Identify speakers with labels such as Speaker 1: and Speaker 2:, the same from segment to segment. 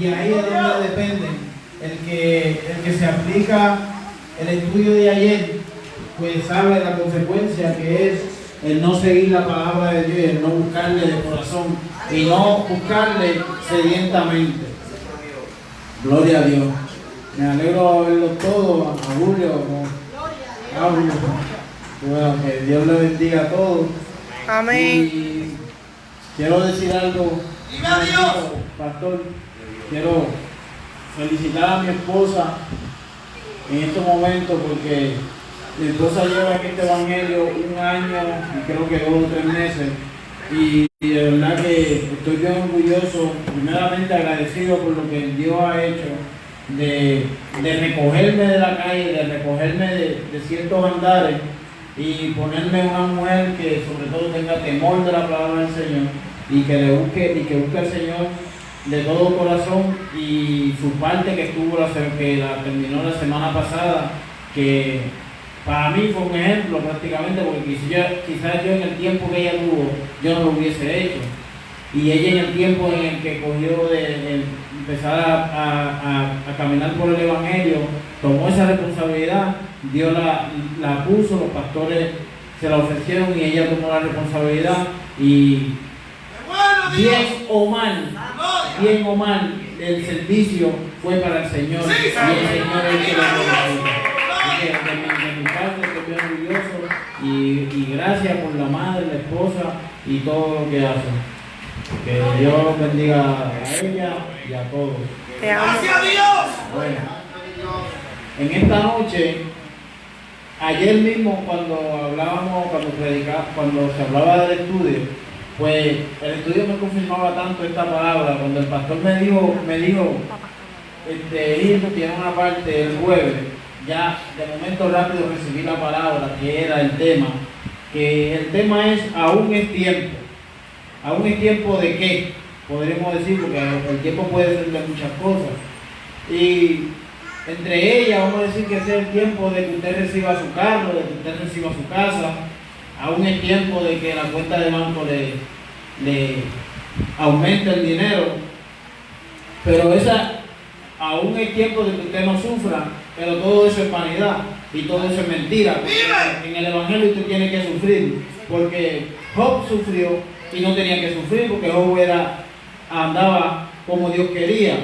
Speaker 1: Y ahí es donde dependen. El que se aplica el estudio de ayer, pues sabe la consecuencia que es el no seguir la palabra de Dios, el no buscarle de corazón y no buscarle sedientamente. Gloria a Dios. Me alegro de verlos todos, a Julio, a Julio. Bueno, que Dios le bendiga a todos.
Speaker 2: Amén.
Speaker 1: Y quiero decir algo, pastor. Quiero felicitar a mi esposa en estos momentos porque mi esposa lleva en este evangelio 1 año y creo que 2 o 3 meses. Y de verdad que estoy bien orgulloso, primeramente agradecido por lo que Dios ha hecho de recogerme de la calle, de recogerme de ciertos andares y ponerme una mujer que sobre todo tenga temor de la palabra del Señor y que busque al Señor de todo corazón. Y su parte que la terminó la semana pasada, que para mí fue un ejemplo prácticamente, porque quizás yo en el tiempo que ella tuvo, yo no lo hubiese hecho. Y ella en el tiempo en el que cogió de empezar a caminar por el Evangelio, tomó esa responsabilidad, Dios la puso, los pastores se la ofrecieron y ella tomó la responsabilidad. Y bien o mal, el servicio fue para el Señor, y el Señor es el que lo glorifica. De mi parte estoy bien orgulloso y gracias por la madre, la esposa y todo lo que hacen. Que Dios bendiga a ella y a todos.
Speaker 2: ¡Gracias a
Speaker 3: Dios!
Speaker 1: Bueno, en esta noche, ayer mismo cuando se hablaba del estudio, pues el estudio me confirmaba tanto esta palabra. Cuando el pastor me dijo, hijo, tiene una parte el jueves, ya de momento rápido recibí la palabra que era el tema, que el tema es aún es tiempo. Aún es tiempo de qué, podríamos decir, porque el tiempo puede ser de muchas cosas. Y entre ellas vamos a decir que sea el tiempo de que usted reciba su carro, de que usted reciba su casa. Aún es tiempo de que la cuenta de banco le aumente el dinero. Pero aún es tiempo de que usted no sufra, pero todo eso es vanidad y todo eso es mentira. En el Evangelio usted tiene que sufrir, porque Job sufrió y no tenía que sufrir, porque Job andaba como Dios quería.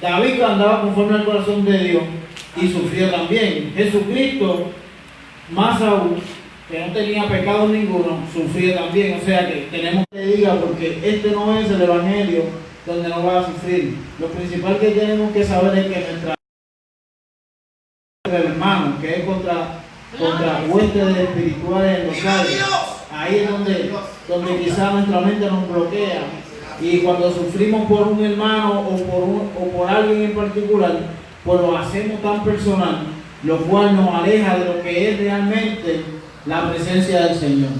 Speaker 1: David andaba conforme al corazón de Dios y sufrió también. Jesucristo, más aún, que no tenía pecado ninguno, sufrió también. O sea que tenemos que diga, porque este no es el Evangelio donde no va a sufrir. Lo principal que tenemos que saber es que nuestra hermano, que es contra huestes espirituales en los aires, ahí es donde quizás nuestra mente nos bloquea. Y cuando sufrimos por un hermano o por alguien en particular, pues lo hacemos tan personal, lo cual nos aleja de lo que es realmente la presencia del Señor.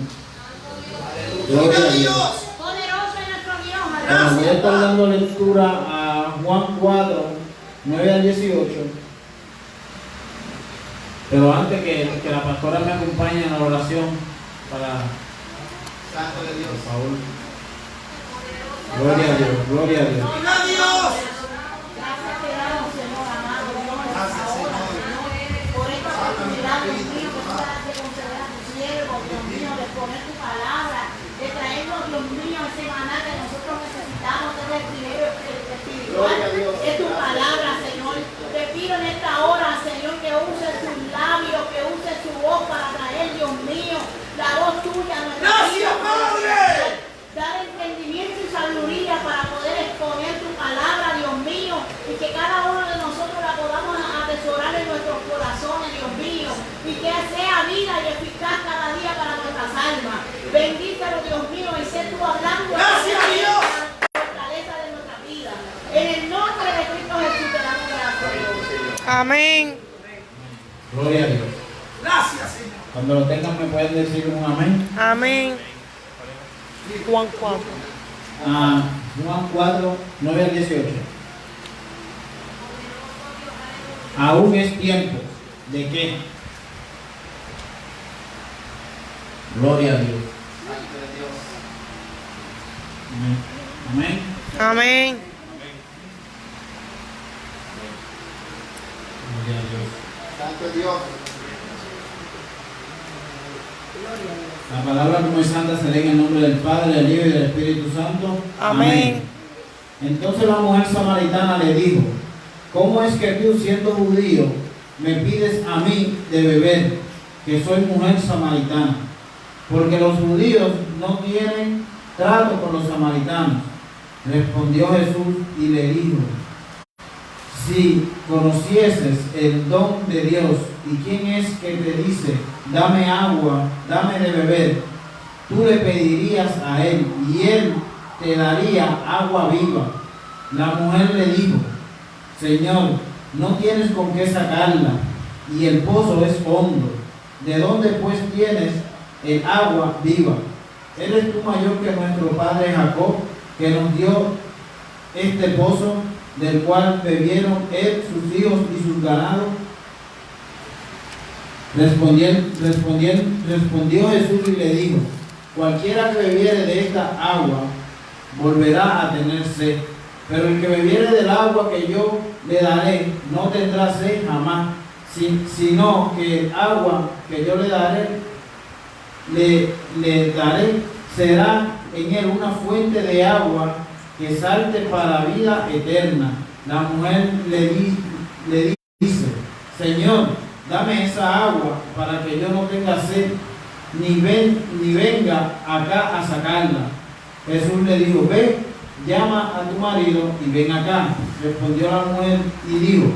Speaker 1: Gloria a Dios.
Speaker 3: Poderoso es nuestro Dios.
Speaker 1: Bueno, voy a estar dando lectura a Juan 4, 9 al 18. Pero antes que la pastora me acompañe en la oración para...
Speaker 3: Santo de Dios.
Speaker 1: Por favor. Gloria a Dios, gloria a Dios.
Speaker 3: ¡Gloria a Dios!
Speaker 4: Gracias te damos, Señor amado, Dios,
Speaker 3: Gracias,
Speaker 4: ahora,
Speaker 3: Señor.
Speaker 4: Señor, por esta oportunidad, Dios mío, que tú das de conceder a tu siervo, Dios mío, de poner tu palabra, de traernos, Dios mío, ese maná que nosotros necesitamos, ese equilibrio espiritual, es tu palabra, Señor. Te pido en esta hora, Señor, que use sus labios, que use su voz para traer, Dios mío, la voz tuya, nuestra
Speaker 3: ¡Gracias, Padre!
Speaker 4: Dar entendimiento y sabiduría para poder exponer tu palabra, Dios mío, y que cada uno de nosotros la podamos atesorar en nuestros corazones, Dios mío, y que sea vida y eficaz cada día para nuestras almas. Bendícelo, Dios mío, y sé tú hablando.
Speaker 3: ¡Gracias a Dios!
Speaker 4: La fortaleza de nuestra vida. En el nombre de Cristo Jesús te damos gracias, Dios.
Speaker 2: Amén.
Speaker 1: Gloria a Dios.
Speaker 3: Gracias, Señor.
Speaker 1: Cuando lo tengan me pueden decir un amén.
Speaker 2: Amén. Juan 4.
Speaker 1: Juan 4, 9 al 18. Aún es tiempo de qué. Gloria a Dios.
Speaker 3: Santo de Dios.
Speaker 1: Amén. Amén.
Speaker 2: Amén.
Speaker 3: Santo Dios.
Speaker 1: La palabra como es santa se lee en el nombre del Padre, del Hijo y del Espíritu Santo.
Speaker 2: Amén.
Speaker 1: Entonces la mujer samaritana le dijo: ¿cómo es que tú, siendo judío, me pides a mí de beber, que soy mujer samaritana? Porque los judíos no tienen trato con los samaritanos. Respondió Jesús y le dijo: si conocieses el don de Dios y quién es que te dice, dame agua, dame de beber, tú le pedirías a él y él te daría agua viva. La mujer le dijo: Señor, no tienes con qué sacarla y el pozo es hondo. ¿De dónde pues tienes el agua viva? ¿Eres tú mayor que nuestro padre Jacob, que nos dio este pozo, del cual bebieron él, sus hijos y sus ganados? Respondió Jesús y le dijo: cualquiera que bebiere de esta agua volverá a tener sed, pero el que bebiere del agua que yo le daré no tendrá sed jamás, sino que el agua que yo le daré será en él una fuente de agua que salte para vida eterna. La mujer le dice: Señor, dame esa agua para que yo no tenga sed, ni venga acá a sacarla. Jesús le dijo: ve, llama a tu marido y ven acá. Respondió la mujer y dijo: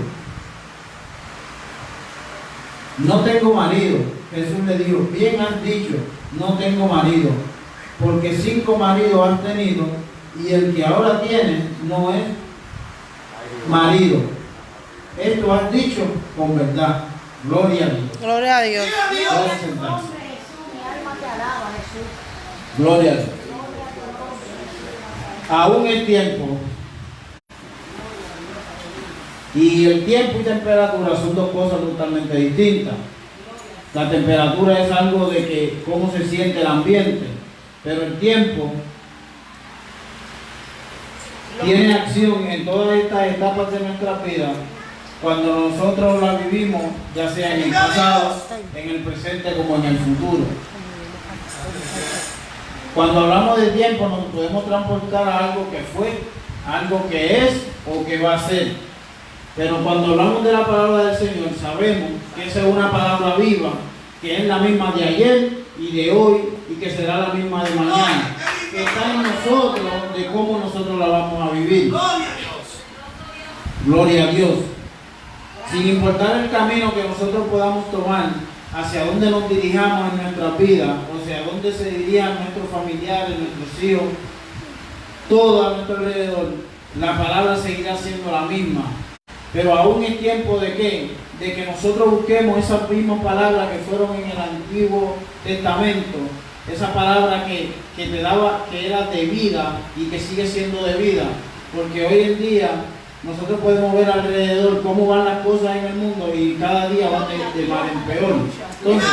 Speaker 1: no tengo marido. Jesús le dijo: bien has dicho, no tengo marido, porque 5 maridos has tenido y el que ahora tienes no es marido. Esto has dicho con verdad. Gloria a Dios.
Speaker 2: Gloria a Dios.
Speaker 1: Pueden sentarse.
Speaker 4: Nombre de Jesús, mi alma te alaba, Jesús.
Speaker 1: Gloria a Dios.
Speaker 4: Gloria a tu nombre, Jesús.
Speaker 1: Aún el tiempo y el tiempo y temperatura son dos cosas totalmente distintas. La temperatura es algo de que cómo se siente el ambiente, pero el tiempo tiene acción en todas estas etapas de nuestra vida, cuando nosotros la vivimos, ya sea en el pasado, en el presente como en el futuro. Cuando hablamos de tiempo nos podemos transportar a algo que fue, algo que es o que va a ser. Pero cuando hablamos de la palabra del Señor, sabemos que esa es una palabra viva, que es la misma de ayer y de hoy y que será la misma de mañana, que está en nosotros de cómo nosotros la vamos a vivir. Gloria a Dios. Sin importar el camino que nosotros podamos tomar, hacia dónde nos dirijamos en nuestra vida, o hacia dónde se dirijan nuestros familiares, nuestros hijos, todo a nuestro alrededor, la palabra seguirá siendo la misma. Pero aún es tiempo de ¿qué? De que nosotros busquemos esas mismas palabras que fueron en el Antiguo Testamento, esa palabra que te daba, que era de vida y que sigue siendo de vida, porque hoy en día nosotros podemos ver alrededor cómo van las cosas en el mundo y cada día van de mal en peor. Entonces,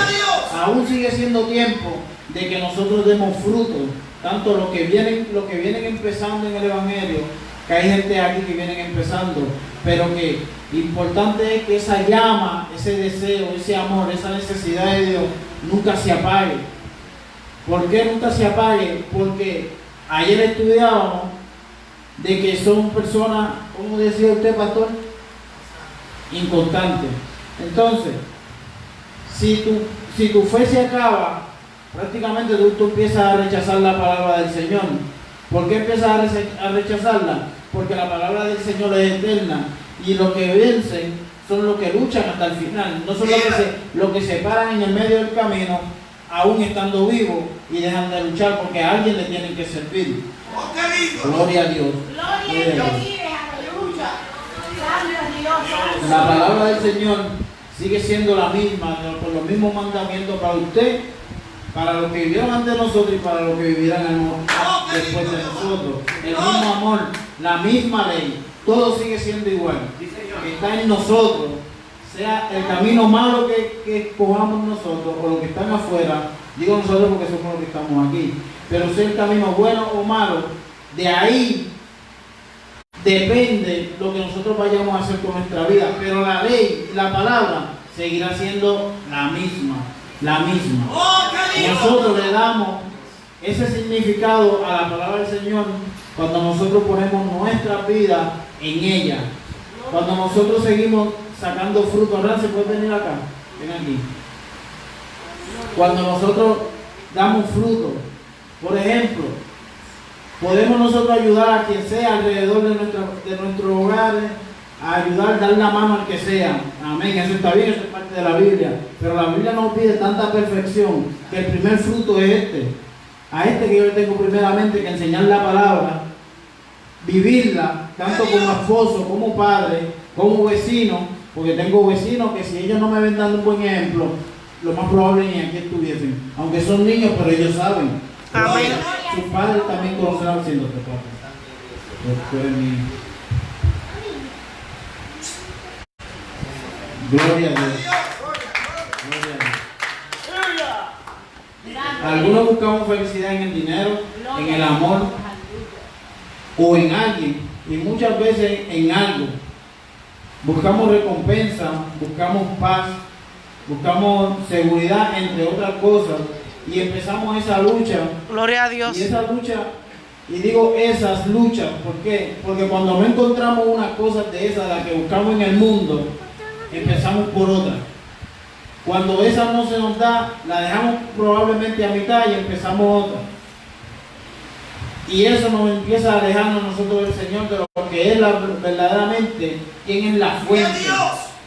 Speaker 1: aún sigue siendo tiempo de que nosotros demos frutos, tanto los que vienen empezando en el Evangelio, que hay gente aquí que vienen empezando, pero que importante es que esa llama, ese deseo, ese amor, esa necesidad de Dios nunca se apague. ¿Por qué nunca se apague? Porque ayer estudiábamos de que son personas, ¿cómo decía usted, pastor? Inconstantes. Entonces, si tu fe se acaba, prácticamente tú empiezas a rechazar la palabra del Señor. ¿Por qué empiezas a rechazarla? Porque la palabra del Señor es eterna y los que vencen son los que luchan hasta el final, no son los que se paran en el medio del camino aún estando vivos y dejan de luchar porque a alguien le tienen que servir. Gloria a Dios.
Speaker 4: Gloria a Dios. Aleluya. Santo es Dios.
Speaker 1: La palabra del Señor sigue siendo la misma, con los mismos mandamientos para usted, para los que vivieron antes de nosotros y para los que vivirán después de nosotros. El mismo amor, la misma ley, todo sigue siendo igual. Está en nosotros, sea el camino malo que escojamos nosotros o los que están afuera, digo nosotros porque somos los que estamos aquí, pero sea el camino bueno o malo, de ahí depende lo que nosotros vayamos a hacer con nuestra vida. Pero la ley, la palabra, seguirá siendo la misma, la misma.
Speaker 3: ¡Oh, qué Dios!
Speaker 1: Nosotros le damos ese significado a la palabra del Señor cuando nosotros ponemos nuestra vida en ella. Cuando nosotros seguimos sacando fruto. ¿Verdad? ¿Se puede venir acá? Ven aquí. Cuando nosotros damos fruto, por ejemplo, podemos nosotros ayudar a quien sea alrededor de nuestros hogares, a ayudar, dar la mano al que sea. Amén, eso está bien, eso es parte de la Biblia. Pero la Biblia nos pide tanta perfección que el primer fruto es este. A este que yo le tengo primeramente que enseñar la palabra, vivirla, tanto como esposo, como padre, como vecino, porque tengo vecinos que si ellos no me ven dando un buen ejemplo, lo más probable es que aquí estuviesen. Aunque son niños, pero ellos saben.
Speaker 2: Amén.
Speaker 1: Sus padres también conocerán haciéndote papá. Gloria a Dios. Gloria a Dios. Algunos buscamos felicidad en el dinero, en el amor o en alguien, y muchas veces en algo. Buscamos recompensa, buscamos paz, buscamos seguridad, entre otras cosas, y empezamos esa lucha.
Speaker 2: Gloria a Dios.
Speaker 1: Y esa lucha, y digo esas luchas, ¿por qué? Porque cuando no encontramos una cosa de esas, la que buscamos en el mundo, empezamos por otra. Cuando esa no se nos da, la dejamos probablemente a mitad y empezamos otra. Y eso nos empieza a alejarnos nosotros del Señor, de lo que es verdaderamente, quién es la fuente,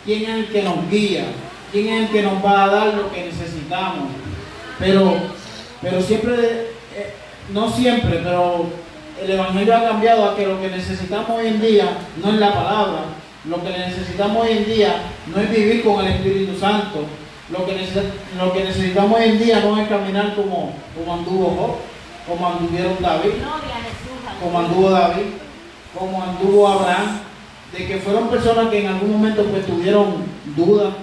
Speaker 1: quién es el que nos guía, quién es el que nos va a dar lo que necesitamos. Pero siempre, no siempre, pero el Evangelio ha cambiado a que lo que necesitamos hoy en día no es la palabra. Lo que necesitamos hoy en día no es vivir con el Espíritu Santo. Lo que necesitamos hoy en día no es caminar como anduvo Job, como anduvieron David, como anduvo David, como anduvo Abraham, de que fueron personas que en algún momento pues tuvieron dudas,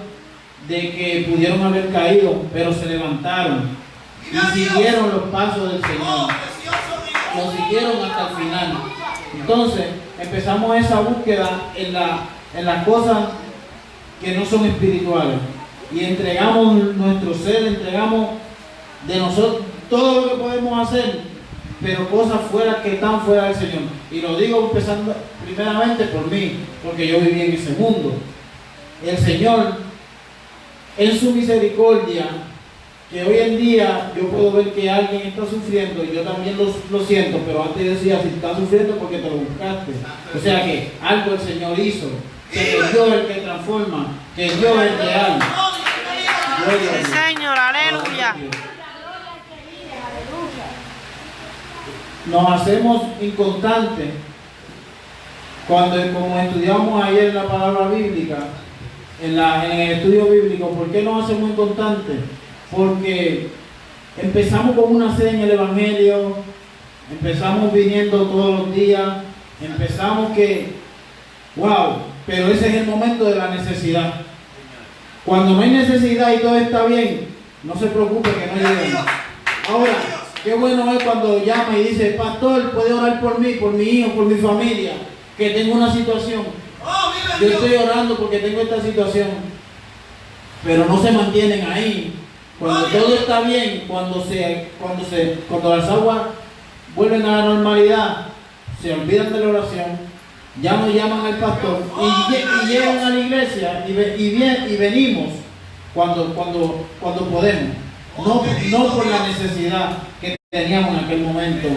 Speaker 1: de que pudieron haber caído, pero se levantaron y siguieron los pasos del Señor, lo siguieron hasta el final. Entonces empezamos esa búsqueda en las cosas que no son espirituales y entregamos nuestro ser, entregamos de nosotros todo lo que podemos hacer, pero cosas fuera que están fuera del Señor. Y lo digo empezando primeramente por mí, porque yo viví en ese mundo. El Señor, en su misericordia, que hoy en día yo puedo ver que alguien está sufriendo y yo también lo siento, pero antes decía, si estás sufriendo porque te lo buscaste. O sea que algo el Señor hizo, que Dios es el que transforma, que Dios es real.
Speaker 2: Sí, Señor, aleluya.
Speaker 1: Nos hacemos inconstantes cuando, como estudiamos ayer en la palabra bíblica, en el estudio bíblico. ¿Por qué nos hacemos inconstantes? Porque empezamos con una sed en el Evangelio, empezamos viniendo todos los días, empezamos que, wow, pero ese es el momento de la necesidad. Cuando no hay necesidad y todo está bien, no se preocupe que no lleguemos. Ahora, qué bueno es cuando llama y dice, pastor, puede orar por mí, por mi hijo, por mi familia, que tengo una situación. Yo estoy orando porque tengo esta situación, pero no se mantienen ahí. Cuando todo está bien, cuando las aguas vuelven a la normalidad, se olvidan de la oración, ya no llaman al pastor y llegan a la iglesia y venimos cuando podemos. No por la necesidad que teníamos en aquel momento,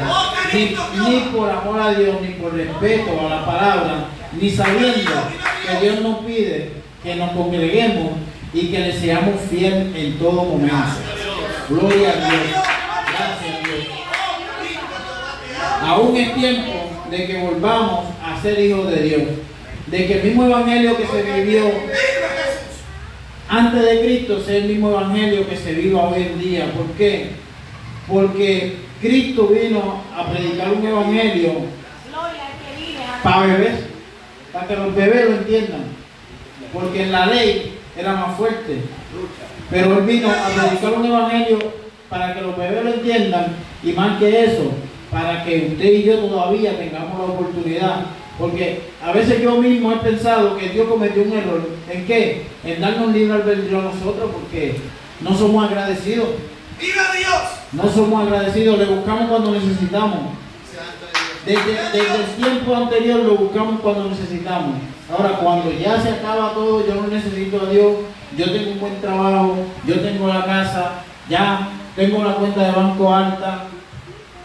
Speaker 1: ni por amor a Dios, ni por respeto a la palabra, ni sabiendo que Dios nos pide que nos congreguemos y que le seamos fieles en todo momento. Gloria a Dios. Gracias a Dios. Aún es tiempo de que volvamos a ser hijos de Dios, de que el mismo evangelio que se vivió antes de Cristo sea el mismo evangelio que se viva hoy en día. ¿Por qué? Porque Cristo vino a predicar un evangelio para bebés, para que los bebés lo entiendan, porque en la ley era más fuerte, pero Él vino a predicar un evangelio para que los bebés lo entiendan, y más que eso, para que usted y yo todavía tengamos la oportunidad Porque a veces yo mismo he pensado que Dios cometió un error. ¿En qué? En darnos libre albedrío a nosotros, porque no somos agradecidos.
Speaker 3: ¡Viva Dios!
Speaker 1: No somos agradecidos, le buscamos cuando necesitamos. Desde el tiempo anterior lo buscamos cuando necesitamos. Ahora, cuando ya se acaba todo, yo no necesito a Dios, yo tengo un buen trabajo, yo tengo la casa, ya tengo la cuenta de banco alta,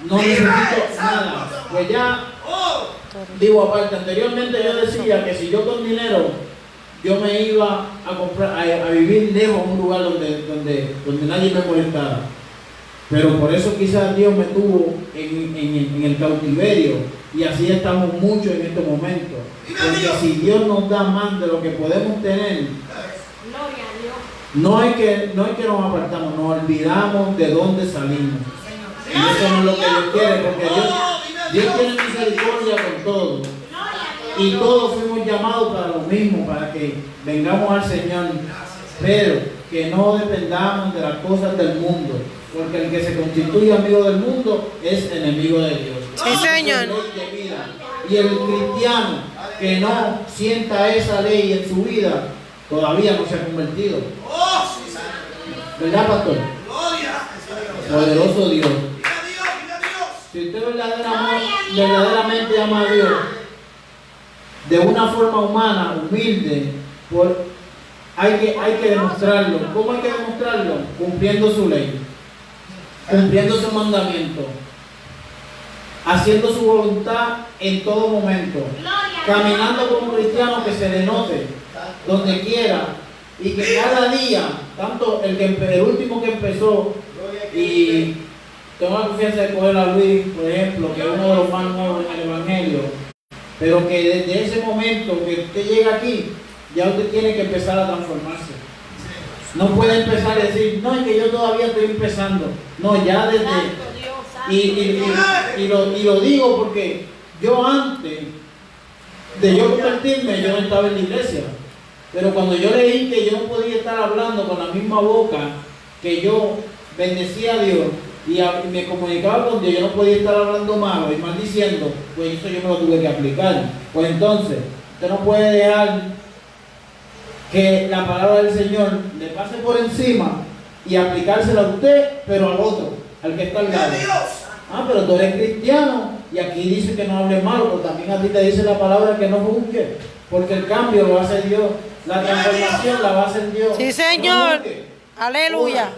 Speaker 1: no necesito nada. Pues ya vivo aparte. Anteriormente yo decía que si yo con dinero, yo me iba a comprar, a vivir lejos en un lugar donde nadie me molestara. Pero por eso quizás Dios me tuvo en el cautiverio, y así estamos muchos en estos momentos. Porque si Dios nos da más de lo que podemos tener, no es que nos apartamos, nos olvidamos de dónde salimos. Y eso no es lo que Dios quiere, porque Dios tiene misericordia con todos. Y todos fuimos llamados para lo mismo, para que vengamos al Señor. Pero que no dependamos de las cosas del mundo, porque el que se constituye amigo del mundo es enemigo de Dios.
Speaker 2: Sí, Señor.
Speaker 1: Y el cristiano que no sienta esa ley en su vida, todavía no se ha convertido. ¿Verdad, pastor? Poderoso Dios. Si usted verdaderamente ama a Dios, de una forma humana, humilde, hay que demostrarlo. ¿Cómo hay que demostrarlo? Cumpliendo su ley, cumpliendo su mandamiento, haciendo su voluntad en todo momento, caminando como un cristiano que se le note donde quiera, y que cada día, tanto el último que empezó, y tengo la confianza de coger a Luis, por ejemplo, que es uno de los más nuevos en el Evangelio, pero que desde ese momento que usted llega aquí, ya usted tiene que empezar a transformarse. No puede empezar a decir, no, es que yo todavía estoy empezando. No, ya desde... Y lo digo porque yo antes de yo convertirme, yo no estaba en la iglesia. Pero cuando yo leí que yo no podía estar hablando con la misma boca que yo bendecía a Dios y me comunicaba con Dios, yo no podía estar hablando malo y maldiciendo, pues eso yo me lo tuve que aplicar. Pues entonces, usted no puede dejar que la palabra del Señor le pase por encima y aplicársela a usted, pero al otro, al que está al lado. Ah, pero tú eres cristiano y aquí dice que no hables malo, pero también a ti te dice la palabra que no juzgues, porque el cambio lo va a hacer Dios, la transformación la va a hacer Dios.
Speaker 2: Sí, Señor.
Speaker 1: No,
Speaker 2: Aleluya.
Speaker 1: ora,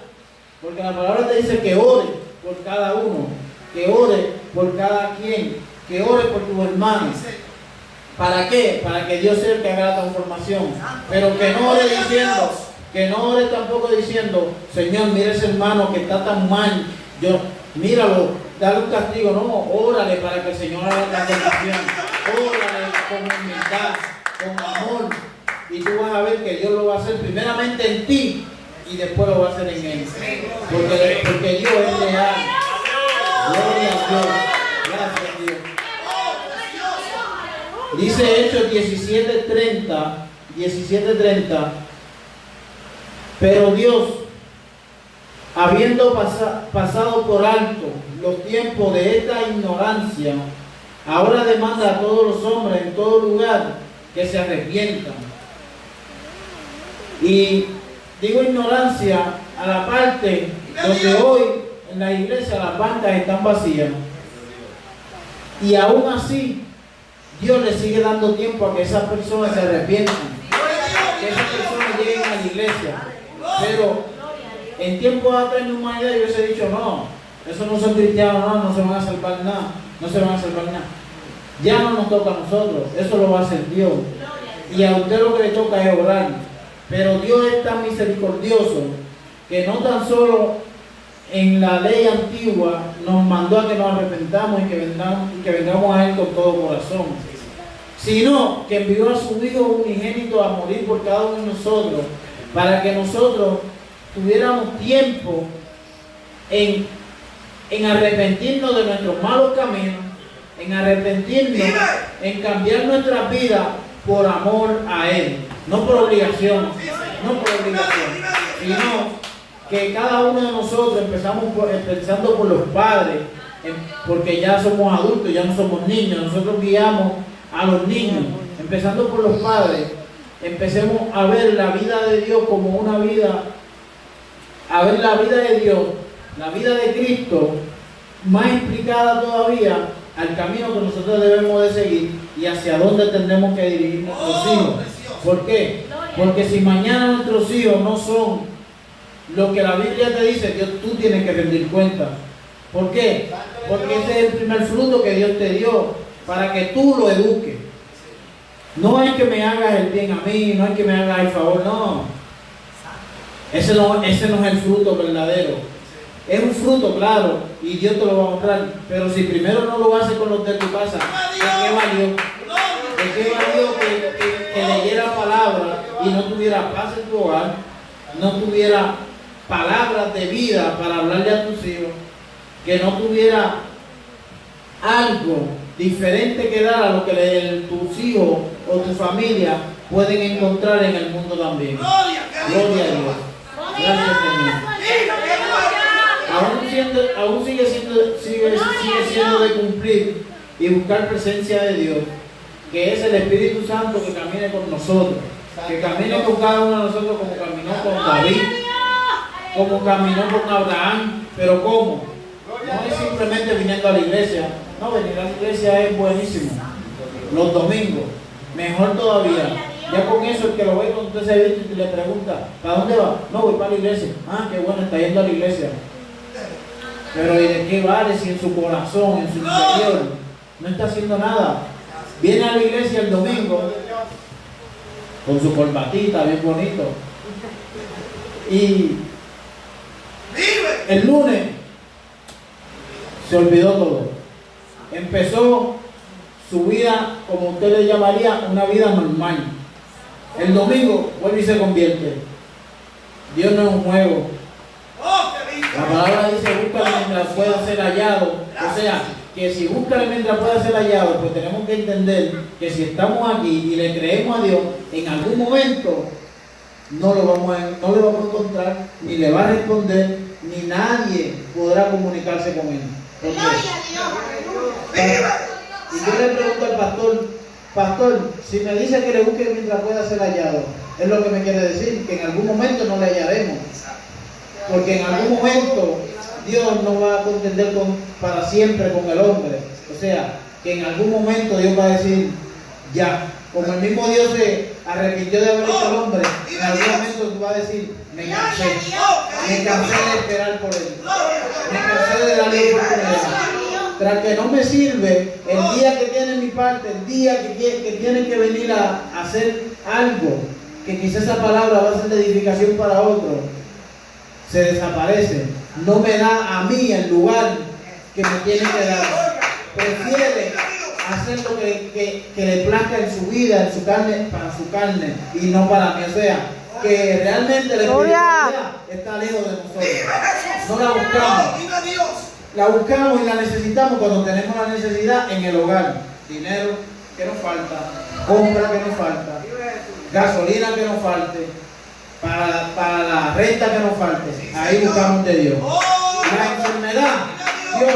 Speaker 1: porque la palabra te dice que ore por cada uno, que ore por cada quien, que ore por tus hermanos. ¿Para qué? Para que Dios sea el que haga la transformación. Pero que no ore diciendo, que no ore tampoco diciendo, Señor, mira ese hermano que está tan mal, míralo, dale un castigo. No, órale para que el Señor haga la transformación. Órale con humildad, con amor. Y tú vas a ver que Dios lo va a hacer primeramente en ti y después lo va a hacer en él. Porque Dios es leal. Gloria a Dios. Gracias a Dios. Dice Hechos 17:30, pero Dios, habiendo pasado por alto los tiempos de esta ignorancia, ahora demanda a todos los hombres en todo lugar que se arrepientan. Y digo ignorancia a la parte donde hoy en la iglesia las bancas están vacías, y aún así Dios le sigue dando tiempo a que esas personas se arrepientan, que esas personas lleguen a la iglesia. Pero en tiempos atrás en la humanidad yo les he dicho, no, esos no son cristianos, no se van a salvar nada, no se van a salvar nada. Ya no nos toca a nosotros, eso lo va a hacer Dios. Y a usted lo que le toca es orar. Pero Dios es tan misericordioso que no tan solo en la ley antigua nos mandó a que nos arrepentamos y que vengamos a Él con todo corazón, sino que envió a su Hijo unigénito a morir por cada uno de nosotros, para que nosotros tuviéramos tiempo en arrepentirnos de nuestros malos caminos, en arrepentirnos, en cambiar nuestras vidas por amor a Él, no por obligación, sino que cada uno de nosotros empezando por los padres, porque ya somos adultos, ya no somos niños, nosotros guiamos a los niños, empezando por los padres, empecemos a ver la vida de Dios como una vida, a ver la vida de Dios, la vida de Cristo, más explicada todavía al camino que nosotros debemos de seguir y hacia dónde tenemos que dirigir nuestros hijos. ¿Por qué? Porque si mañana nuestros hijos no son lo que la Biblia te dice, tú tienes que rendir cuenta. ¿Por qué? Porque ese es el primer fruto que Dios te dio, para que tú lo eduques. No es que me hagas el bien a mí, no es que me hagas el favor, no. Ese no es el fruto verdadero. Es un fruto, claro, y Dios te lo va a honrar. Pero si primero no lo haces con los de tu casa, ¿de qué valió? ¿De qué valió que leyera palabras y no tuviera paz en tu hogar? No tuviera palabras de vida para hablarle a tus hijos, que no tuviera algo diferente que dar a lo que tus hijos o tu familia pueden encontrar en el mundo también. Gloria a Dios. Gracias, Señor. Aún sigue siendo de cumplir y buscar presencia de Dios, que es el Espíritu Santo que camine con nosotros, que camine con cada uno de nosotros como caminó con David, como caminó con Abraham. Pero ¿cómo? No es simplemente viniendo a la iglesia. No, venir a la iglesia es buenísimo. Los domingos, mejor todavía. Ya con eso, el que lo ve con usted se viste y le pregunta, ¿para dónde va? No, voy para la iglesia. Ah, qué bueno, está yendo a la iglesia. Pero ¿y de qué vale si en su corazón, en su interior, no está haciendo nada? Viene a la iglesia el domingo con su corbatita bien bonito y el lunes se olvidó todo. Empezó su vida, como usted le llamaría, una vida normal. El domingo vuelve y se convierte. Dios no es un juego. La palabra dice, búscale mientras pueda ser hallado. O sea, que si búscale mientras pueda ser hallado, pues tenemos que entender que si estamos aquí y le creemos a Dios, en algún momento no le vamos a encontrar, ni le va a responder, ni nadie podrá comunicarse con él. Y yo le pregunto al pastor, si me dice que le busque mientras pueda ser hallado, es lo que me quiere decir, que en algún momento no le hallaremos. Porque en algún momento Dios no va a contender para siempre con el hombre. O sea, que en algún momento Dios va a decir, ya, como el mismo Dios se arrepintió de haber hecho al hombre, en algún momento va a decir, me cansé de esperar por él, me cansé de darle oportunidad. Tras que no me sirve, el día que tiene mi parte, el día que tiene que venir a hacer algo, que quizás esa palabra va a ser de edificación para otro, se desaparece, no me da a mí el lugar que me tiene que dar. Prefiere hacer lo que le plazca en su vida, en su carne, para su carne y no para mí. O sea, que realmente la espiritualidad está lejos de nosotros. No la buscamos. La buscamos y la necesitamos cuando tenemos la necesidad en el hogar. Dinero que nos falta, compra que nos falta, gasolina que nos falte, para la renta que nos falte. Ahí buscamos de Dios. La enfermedad, Dios,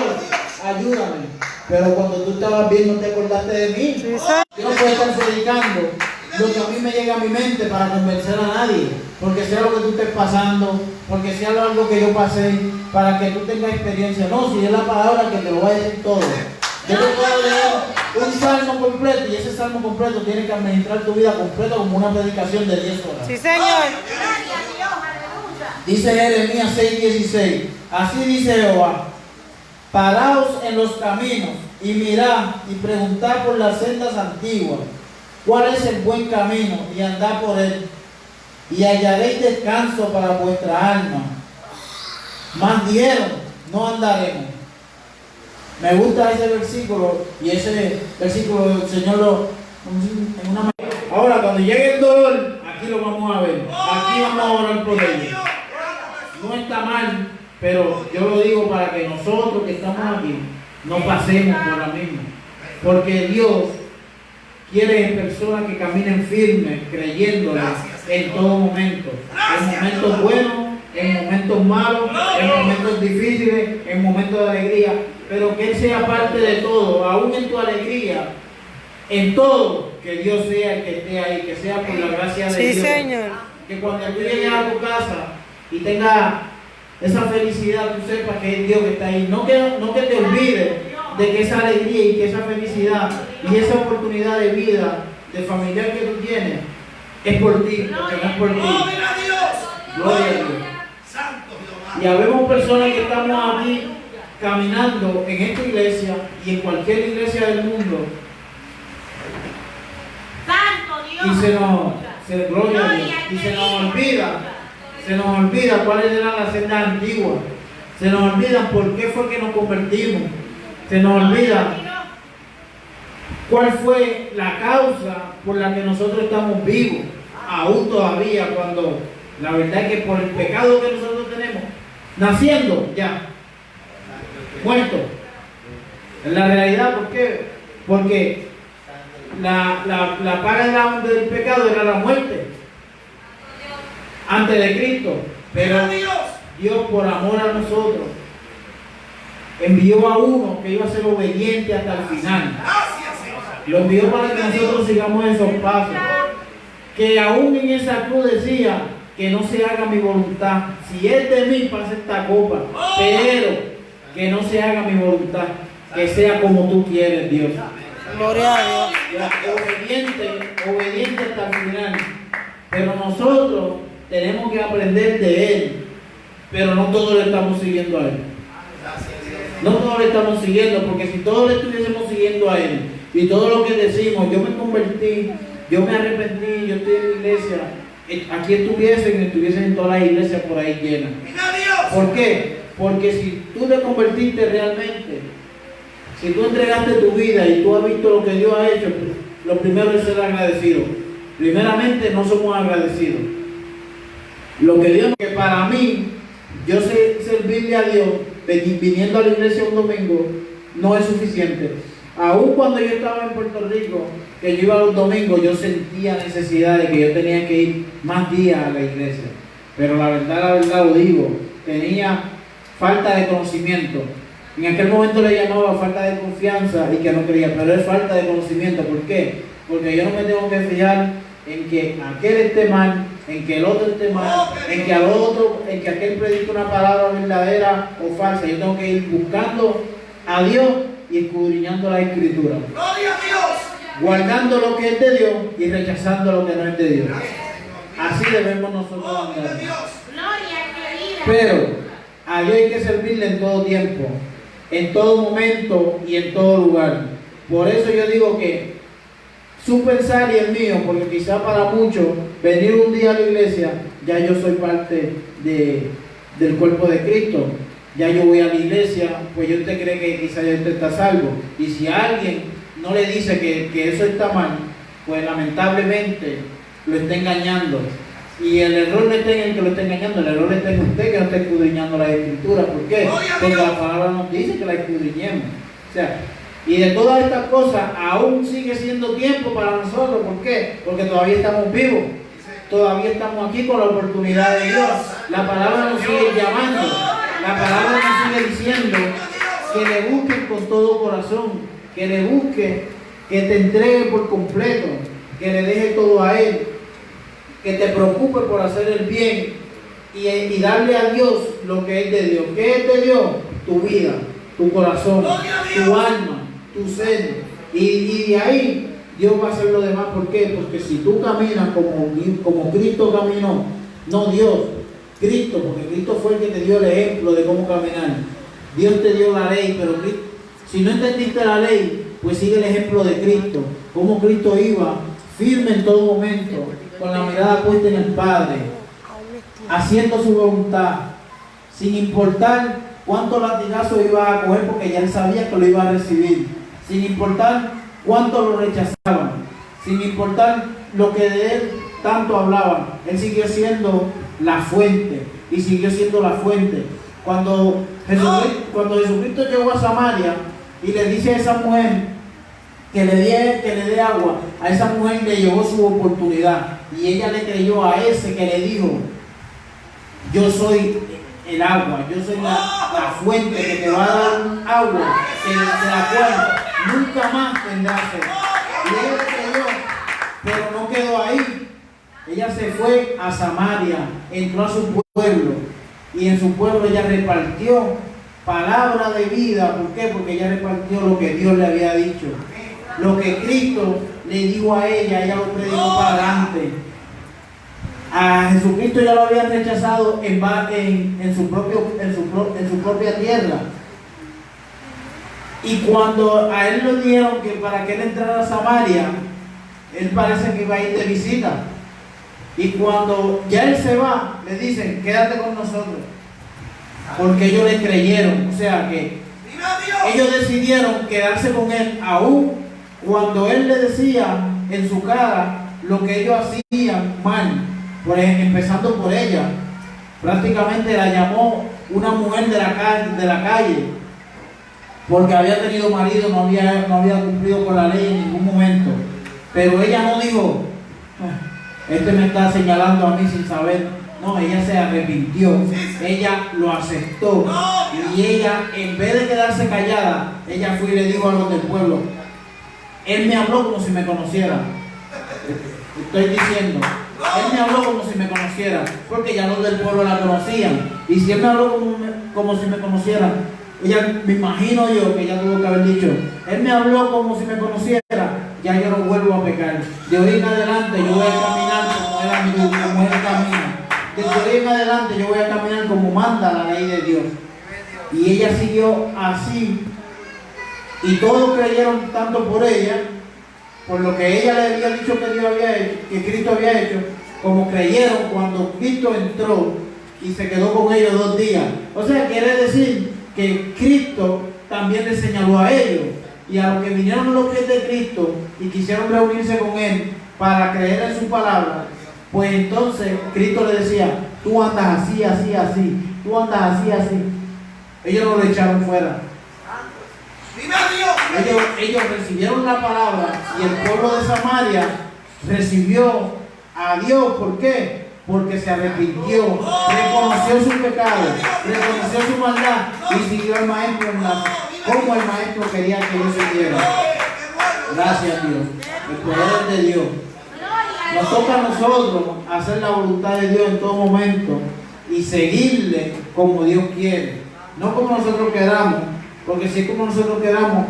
Speaker 1: ayúdame. Pero cuando tú estabas bien no te acordaste de mí. Yo no puedo estar predicando lo que a mí me llega a mi mente para convencer a nadie, porque sea lo que tú estés pasando, porque sea algo que yo pasé, para que tú tengas experiencia. No, si es la palabra que te lo va a decir todo. Yo te puedo leer un salmo completo y ese salmo completo tiene que administrar tu vida completa como una predicación de 10 horas.
Speaker 2: Sí, Señor.
Speaker 1: Dice Jeremías 6:16, así dice Jehová, paraos en los caminos y mirad y preguntad por las sendas antiguas, cuál es el buen camino, y andad por él, y hallaréis descanso para vuestra alma. Mas dijeron, no andaremos. Me gusta ese versículo, y ese versículo el Señor en una manera. Ahora, cuando llegue el dolor, aquí lo vamos a ver, aquí vamos a orar por ellos. No está mal, pero yo lo digo para que nosotros que estamos aquí no pasemos por la misma, porque Dios quiere personas que caminen firmes, creyéndole en todo momento, en momentos buenos, en momentos malos, en momentos difíciles, en momentos de alegría, pero que Él sea parte de todo, aún en tu alegría, en todo, que Dios sea el que esté ahí, que sea por la gracia de
Speaker 2: Sí,
Speaker 1: Dios.
Speaker 2: Señor.
Speaker 1: Que cuando tú llegues a tu casa y tengas esa felicidad, tú sepas que es Dios que está ahí. No que te olvides de que esa alegría y que esa felicidad y esa oportunidad de vida, de familiar que tú tienes, es por ti, porque no es por ti.
Speaker 3: ¡Gloria a Dios!
Speaker 1: Gloria a Dios.
Speaker 3: ¡Santo Jehová!
Speaker 1: Y habemos personas que estamos aquí caminando en esta iglesia y en cualquier iglesia del mundo
Speaker 4: Santo Dios.
Speaker 1: y gloria a Dios, y se nos olvida cuáles eran las sendas antiguas, se nos olvida por qué fue que nos convertimos, se nos olvida cuál fue la causa por la que nosotros estamos vivos, aún todavía, cuando la verdad es que por el pecado que nosotros tenemos, naciendo ya, muerto. En la realidad, ¿por qué? Porque la paga del pecado era la muerte antes de Cristo, pero Dios por amor a nosotros envió a uno que iba a ser obediente hasta el final. Lo envió para que nosotros sigamos esos pasos, que aún en esa cruz decía que no se haga mi voluntad, si es de mí pasa esta copa, pero que no se haga mi voluntad, que sea como tú quieres, Dios.
Speaker 2: Gloria a Dios.
Speaker 1: Obediente hasta el final. Pero nosotros tenemos que aprender de Él, pero no todos le estamos siguiendo a Él. No todos le estamos siguiendo, porque si todos le estuviésemos siguiendo a Él y todo lo que decimos, yo me convertí, yo me arrepentí, yo estoy en la iglesia, aquí estuviesen en todas las iglesias por ahí llenas. ¿Por qué? Porque si tú te convertiste realmente, si tú entregaste tu vida y tú has visto lo que Dios ha hecho, lo primero es ser agradecido. Primeramente, no somos agradecidos. Lo que Dios, que para mí, yo sé servirle a Dios viniendo a la iglesia un domingo, no es suficiente. Aún cuando yo estaba en Puerto Rico, que yo iba los domingos, yo sentía necesidad de que yo tenía que ir más días a la iglesia. Pero la verdad lo digo, tenía falta de conocimiento. En aquel momento le llamaba falta de confianza y que no creía, pero es falta de conocimiento. ¿Por qué? Porque yo no me tengo que fijar en que aquel esté mal, en que el otro esté mal, en que aquel predique una palabra verdadera o falsa. Yo tengo que ir buscando a Dios y escudriñando la Escritura.
Speaker 3: ¡Gloria a Dios!
Speaker 1: Guardando lo que es de Dios y rechazando lo que no es de Dios. Así debemos nosotros andar. Pero a Dios hay que servirle en todo tiempo, en todo momento y en todo lugar. Por eso yo digo que su pensar y el mío, porque quizá para muchos venir un día a la iglesia, ya yo soy parte del cuerpo de Cristo. Ya yo voy a la iglesia, pues yo usted cree que quizá ya usted está salvo. Y si alguien no le dice que eso está mal, pues lamentablemente lo está engañando. Y el error no está en el que lo está engañando, el error está en usted que no está escudriñando la Escritura. ¿Por qué? Porque la palabra nos dice que la escudriñemos. O sea, y de todas estas cosas aún sigue siendo tiempo para nosotros. ¿Por qué? Porque todavía estamos vivos. Todavía estamos aquí con la oportunidad de Dios. La palabra nos sigue llamando. La palabra nos sigue diciendo que le busques con todo corazón, que le busques, que te entregue por completo, que le dejes todo a Él, que te preocupes por hacer el bien y darle a Dios lo que es de Dios. ¿Qué es de Dios? Tu vida, tu corazón, tu alma, tu ser. Y de ahí Dios va a hacer lo demás. ¿Por qué? Porque si tú caminas como Cristo caminó, no Dios, Cristo, porque Cristo fue el que te dio el ejemplo de cómo caminar. Dios te dio la ley, pero si no entendiste la ley, pues sigue el ejemplo de Cristo, cómo Cristo iba firme en todo momento, con la mirada puesta en el Padre, haciendo su voluntad, sin importar cuántos latigazos iba a coger, porque ya él sabía que lo iba a recibir, sin importar cuánto lo rechazaban, sin importar lo que de él tanto hablaban. Él siguió siendo la fuente y siguió siendo la fuente. Cuando Jesucristo llegó a Samaria y le dice a esa mujer que le dé agua, a esa mujer le llegó su oportunidad y ella le creyó a ese que le dijo: yo soy el agua, yo soy la fuente que te va a dar agua de la cual nunca más tendrás sed. Y ella creyó, pero no quedó ahí. Ella se fue a Samaria, entró a su pueblo, y en su pueblo ella repartió palabra de vida. ¿Por qué? Porque ella repartió lo que Dios le había dicho. Lo que Cristo le dijo a ella lo predicó para adelante. A Jesucristo ya lo habían rechazado en su propia tierra. Y cuando a él le dijeron que para que él entrara a Samaria, él parece que iba a ir de visita. Y cuando ya él se va, le dicen, quédate con nosotros. Porque ellos le creyeron. O sea que ellos decidieron quedarse con él, aún cuando él le decía en su cara lo que ellos hacían mal. Empezando por ella. Prácticamente la llamó una mujer de la calle, porque había tenido marido, no había cumplido con la ley en ningún momento. Pero ella no dijo, este me está señalando a mí sin saber. No, ella se arrepintió, ella lo aceptó. Y ella, en vez de quedarse callada, ella fue y le dijo a los del pueblo, él me habló como si me conociera. Estoy diciendo, él me habló como si me conociera, porque ya los del pueblo la conocían. Y si él me habló como si me conociera, ella, me imagino yo que ella tuvo que haber dicho, él me habló como si me conociera, ya yo no vuelvo a pecar. De hoy en adelante yo voy a caminar como él camina. De hoy en adelante yo voy a caminar como manda la ley de Dios. Y ella siguió así. Y todos creyeron tanto por ella, por lo que ella le había dicho que Dios había hecho, que Cristo había hecho, como creyeron cuando Cristo entró y se quedó con ellos 2 días. O sea, quiere decir que Cristo también les señaló a ellos. Y a los que vinieron los pies de Cristo y quisieron reunirse con Él para creer en su palabra, pues entonces Cristo le decía, tú andas así, así, así, tú andas así, así. Ellos no lo echaron fuera. Ellos recibieron la palabra, y el pueblo de Samaria recibió a Dios. ¿Por qué? Porque se arrepintió, reconoció su pecado, reconoció su maldad y siguió al maestro como el maestro quería que ellos siguieran. Gracias a Dios. El poder de Dios. Nos toca a nosotros hacer la voluntad de Dios en todo momento y seguirle como Dios quiere, no como nosotros queramos. Porque si es como nosotros queramos,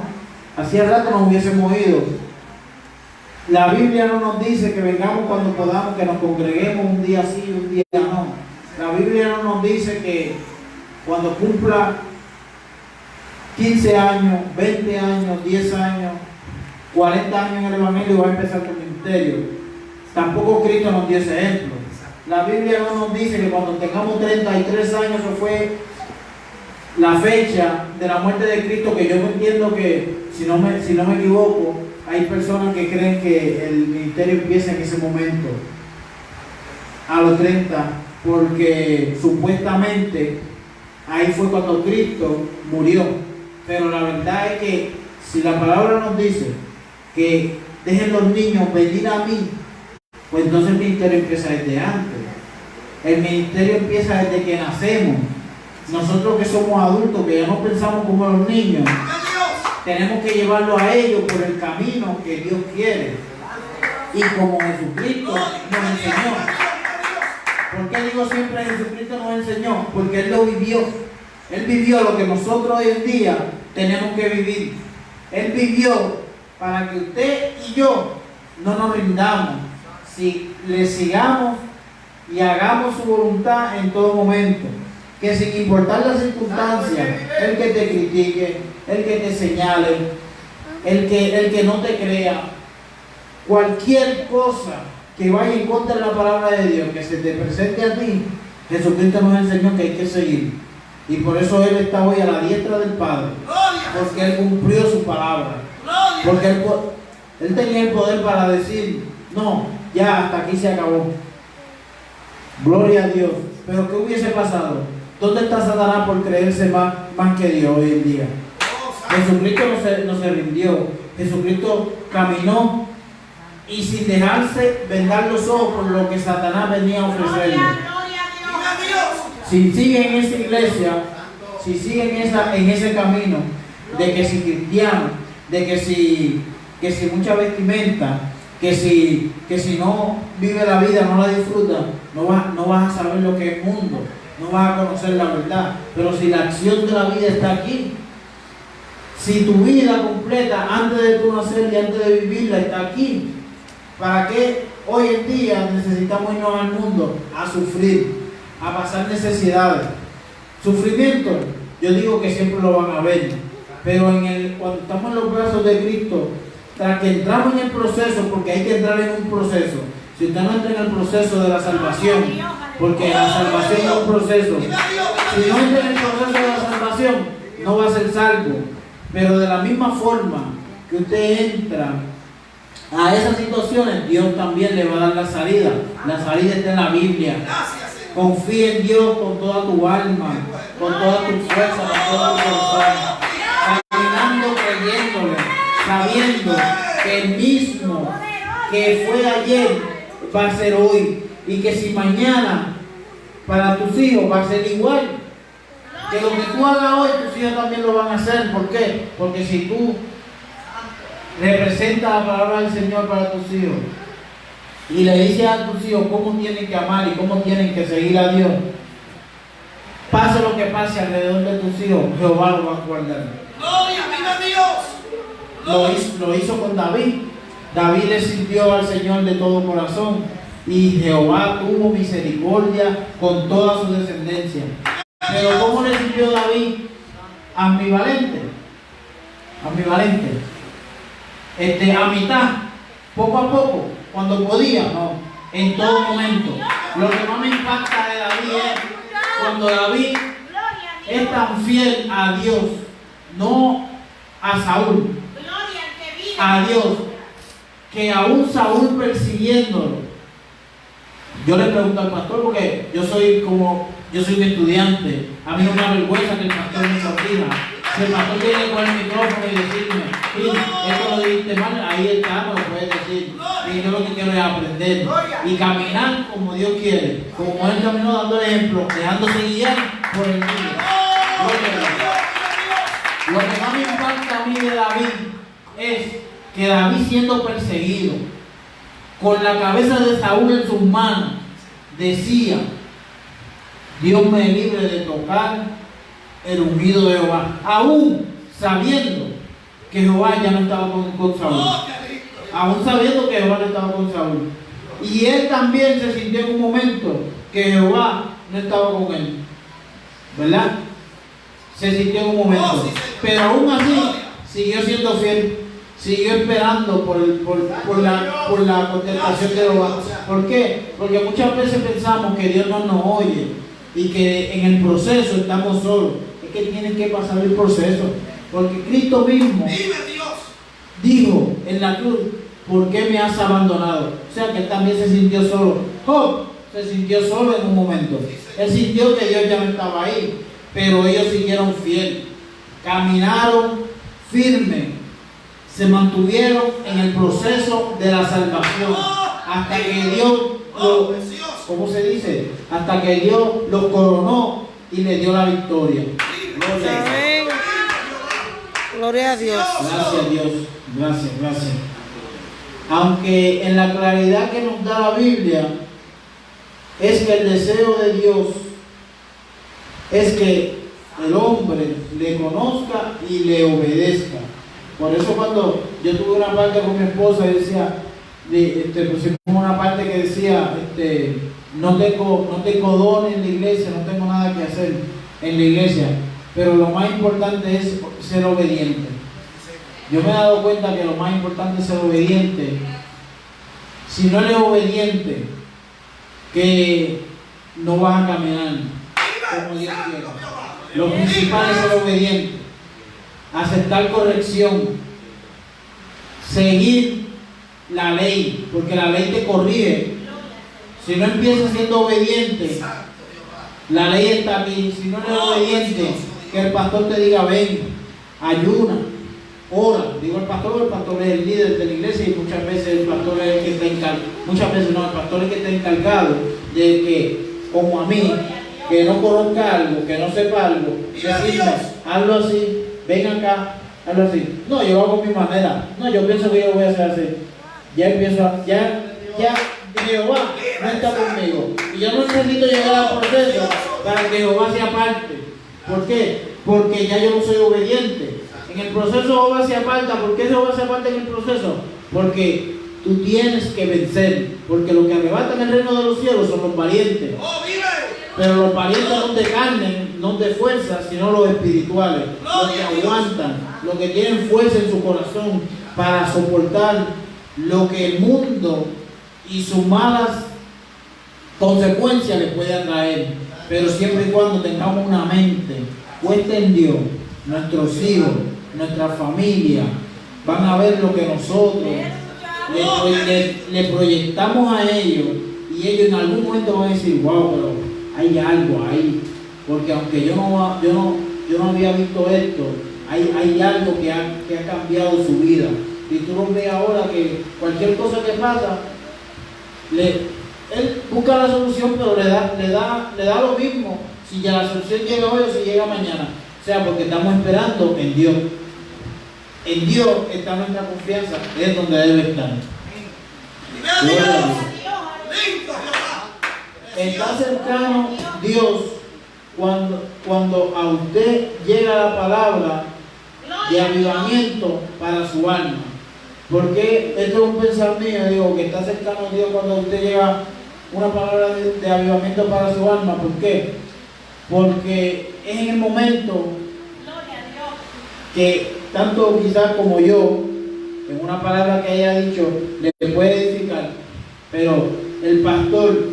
Speaker 1: hacía rato nos hubiésemos ido. La Biblia no nos dice que vengamos cuando podamos, que nos congreguemos un día sí, un día no. La Biblia no nos dice que cuando cumpla 15 años, 20 años, 10 años, 40 años en el Evangelio va a empezar tu ministerio. Tampoco Cristo nos dio ese ejemplo. La Biblia no nos dice que cuando tengamos 33 años, que fue la fecha de la muerte de Cristo, que yo entiendo que, si no me equivoco, hay personas que creen que el ministerio empieza en ese momento, a los 30, porque supuestamente ahí fue cuando Cristo murió. Pero la verdad es que si la palabra nos dice que dejen los niños venir a mí, pues entonces el ministerio empieza desde antes. El ministerio empieza desde que nacemos. Nosotros que somos adultos, que ya no pensamos como los niños, tenemos que llevarlo a ellos por el camino que Dios quiere. Y como Jesucristo nos enseñó. ¿Por qué digo siempre Jesucristo nos enseñó? Porque Él lo vivió. Él vivió lo que nosotros hoy en día tenemos que vivir. Él vivió para que usted y yo no nos rindamos, si le sigamos y hagamos su voluntad en todo momento. Que sin importar las circunstancias, el que te critique, el que te señale, el que no te crea, cualquier cosa que vaya en contra de la palabra de Dios, que se te presente a ti, Jesucristo nos enseñó que hay que seguir. Y por eso Él está hoy a la diestra del Padre, porque Él cumplió su palabra, porque Él tenía el poder para decir, no, ya hasta aquí se acabó. Gloria a Dios. Pero ¿qué hubiese pasado? ¿Dónde está Satanás por creerse más que Dios hoy en día? Jesucristo no se rindió. Jesucristo caminó y sin dejarse vendar los ojos por lo que Satanás venía a ofrecerle. Si siguen en esa iglesia, si siguen en ese camino de que si cristiano, de que si que si mucha vestimenta, que si no vive la vida, no la disfruta, no vas a saber lo que es mundo, no vas a conocer la verdad. Pero si la acción de la vida está aquí, si tu vida completa antes de tu nacer y antes de vivirla está aquí, ¿para qué hoy en día necesitamos irnos al mundo a sufrir, a pasar necesidades? Sufrimiento, yo digo que siempre lo van a ver, pero cuando estamos en los brazos de Cristo, tras que entramos en el proceso, porque hay que entrar en un proceso. Si usted no entra en el proceso de la salvación, porque la salvación es un proceso, si no entra en el proceso de la salvación, no va a ser salvo. Pero de la misma forma que usted entra a esas situaciones, Dios también le va a dar la salida. La salida está en la Biblia. Confía en Dios con toda tu alma, con toda tu fuerza, con todo tu corazón. Caminando, creyéndole, sabiendo que el mismo que fue ayer va a ser hoy. Y que si mañana para tus hijos va a ser igual. Que lo que tú hagas hoy, tus hijos también lo van a hacer. ¿Por qué? Porque si tú representas la palabra del Señor para tus hijos y le dices a tus hijos cómo tienen que amar y cómo tienen que seguir a Dios, pase lo que pase alrededor de tus hijos, Jehová lo va a guardar.
Speaker 3: ¡Gloria, viva Dios!
Speaker 1: Lo hizo con David. David le sirvió al Señor de todo corazón y Jehová tuvo misericordia con toda su descendencia. Pero ¿cómo le sirvió David? Ambivalente. A mitad, poco a poco, cuando podía, no, en todo momento. Lo que más me impacta de David es cuando David es tan fiel a Dios, no a Saúl, a Dios, que aún Saúl persiguiéndolo. Yo le pregunto al pastor, porque yo soy un estudiante, a mí no me avergüenza que el pastor me corrija. Si el pastor viene con el micrófono y decirme, sí, esto lo dijiste mal, ahí está, me lo puedes decir. Y yo lo que quiero es aprender y caminar como Dios quiere, como Él caminó dando el ejemplo, dejándose guiar por el niño. Lo que más me impacta a mí de David es que David, siendo perseguido, con la cabeza de Saúl en sus manos, decía: Dios me libre de tocar el ungido de Jehová, aún sabiendo que Jehová ya no estaba con Saúl, aún sabiendo que Jehová no estaba con Saúl. Y él también se sintió en un momento que Jehová no estaba con él, ¿verdad? Se sintió en un momento, pero aún así siguió siendo fiel, siguió esperando por la contestación de Jehová. ¿Por qué? Porque muchas veces pensamos que Dios no nos oye y que en el proceso estamos solos. Es que tienen que pasar el proceso, porque Cristo mismo dijo en la cruz: ¿por qué me has abandonado? O sea que él también se sintió solo. Job se sintió solo en un momento. Él sintió que Dios ya no estaba ahí, pero ellos siguieron fiel, caminaron firme, se mantuvieron en el proceso de la salvación hasta que Dios ¿cómo se dice? Hasta que Dios los coronó y le dio la victoria.
Speaker 2: Amén. Gloria a Dios.
Speaker 1: Gracias a Dios. Gracias. Aunque en la claridad que nos da la Biblia es que el deseo de Dios es que el hombre le conozca y le obedezca. Por eso cuando yo tuve una parte con mi esposa, y decía, pusimos una parte que decía, no tengo dones en la iglesia, no tengo nada que hacer en la iglesia, pero lo más importante es ser obediente. Yo me he dado cuenta que lo más importante es ser obediente. Si no eres obediente, que no vas a caminar como Dios quiere. Lo principal es ser obediente, aceptar corrección, seguir la ley, porque la ley te corrige. Si no empiezas siendo obediente, la ley está aquí. Si no eres obediente, que el pastor te diga: ven, ayuna, ora. Digo el pastor es el líder de la iglesia, y muchas veces el pastor es el que está encargado. Muchas veces no, el pastor es el que está encargado de que, como a mí, que no conozca algo, que no sepa algo, decirme: hazlo así, ven acá, algo así. No, yo lo hago a mi manera. No, yo pienso que yo voy a hacer así. Ya empiezo a, ya Jehová no está conmigo. Y yo no necesito llegar al proceso para que Jehová sea parte. ¿Por qué? Porque ya yo no soy obediente. En el proceso Jehová se aparta. ¿Por qué Jehová se aparta en el proceso? Porque tú tienes que vencer. Porque los que arrebatan el reino de los cielos son los valientes. Pero los valientes no de carne, no de fuerza, sino los espirituales. Los que aguantan, los que tienen fuerza en su corazón para soportar lo que el mundo y sus malas consecuencias les puedan traer. Pero siempre y cuando tengamos una mente puesta en Dios, nuestros hijos, nuestra familia van a ver lo que nosotros le proyectamos a ellos, y ellos en algún momento van a decir: wow, pero hay algo ahí, porque aunque yo no había visto esto, hay algo que ha cambiado su vida. Y tú lo ves ahora, que cualquier cosa que pasa, él busca la solución, pero le da lo mismo si ya la solución llega hoy o si llega mañana. O sea, porque estamos esperando en Dios. En Dios está nuestra confianza, es donde debe estar. Está cercano Dios cuando a usted llega la palabra de avivamiento para su alma. Porque esto es un pensar mío, digo, que está cercano Dios cuando a usted llega una palabra de avivamiento para su alma. ¿Por qué? Porque es en el momento que tanto quizás como yo, en una palabra que haya dicho, le puede edificar, pero el pastor,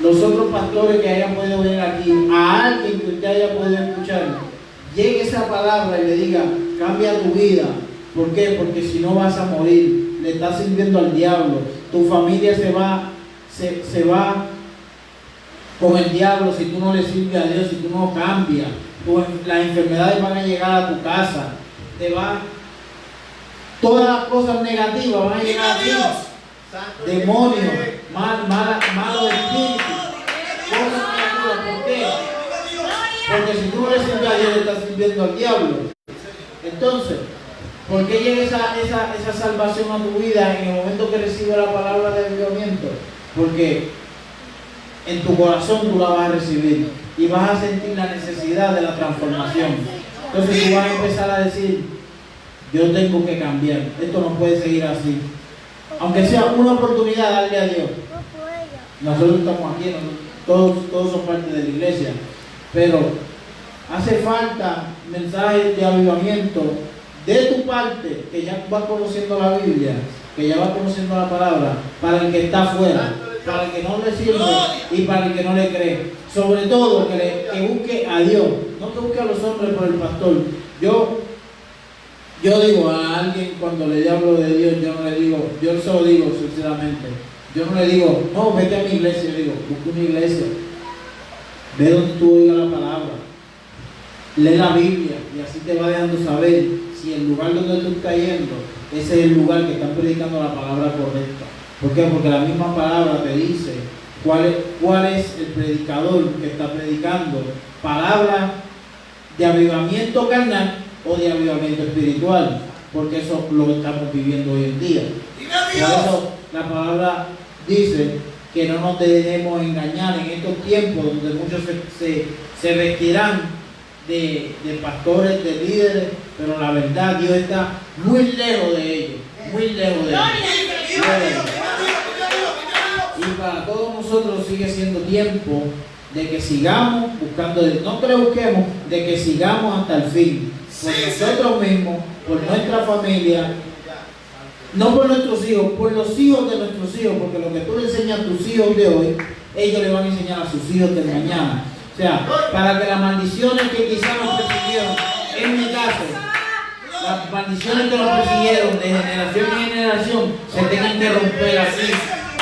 Speaker 1: los otros pastores que hayan podido venir aquí, a alguien que usted haya podido escuchar, llegue esa palabra y le diga: cambia tu vida. ¿Por qué? Porque si no vas a morir, le estás sirviendo al diablo, tu familia se va con el diablo si tú no le sirves a Dios, si tú no cambias. Las enfermedades van a llegar a tu casa, todas las cosas negativas van a llegar a ti, demonios, malos espíritus, cosas negativas. ¿Por qué? Porque si tú no le sirves a Dios, le estás sirviendo al diablo. Entonces, ¿por qué llega esa salvación a tu vida en el momento que recibes la palabra de avivamiento? Porque en tu corazón tú la vas a recibir y vas a sentir la necesidad de la transformación. Entonces tú vas a empezar a decir: yo tengo que cambiar, esto no puede seguir así. Aunque sea una oportunidad, darle a Dios. Nosotros estamos aquí, todos son parte de la iglesia, pero hace falta mensajes de avivamiento de tu parte, que ya vas conociendo la Biblia, que ya vas conociendo la palabra, para el que está afuera, para el que no le sirve y para el que no le cree. Sobre todo que busque a Dios, no que busque a los hombres por el pastor. Yo digo a alguien, cuando le hablo de Dios, yo se lo digo sinceramente. Yo no le digo: no, vete a mi iglesia. Yo digo: busca una iglesia, ve donde tú oigas la palabra, lee la Biblia, y así te va dejando saber si el lugar donde tú estás yendo, ese es el lugar que están predicando la palabra correcta. ¿Por qué? Porque la misma palabra te dice cuál es el predicador que está predicando, palabra de avivamiento carnal o de avivamiento espiritual, porque eso lo estamos viviendo hoy en día. Por eso la palabra dice que no nos debemos engañar en estos tiempos donde muchos se vestirán de pastores, de líderes, pero la verdad, Dios está muy lejos de ellos, muy lejos de ellos. Y para todos nosotros sigue siendo tiempo de que sigamos buscando, no que le busquemos, de que sigamos hasta el fin, por nosotros mismos, por nuestra familia, no por nuestros hijos, por los hijos de nuestros hijos, porque lo que tú le enseñas a tus hijos de hoy, ellos le van a enseñar a sus hijos de mañana. O sea, para que las maldiciones que quizás nos persiguieron, en mi caso, las maldiciones que nos persiguieron de generación en generación, se tengan que romper así.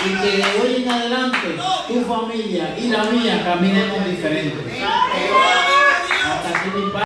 Speaker 1: Y que de hoy en adelante tu familia y la mía caminemos diferentes. Hasta aquí mi padre.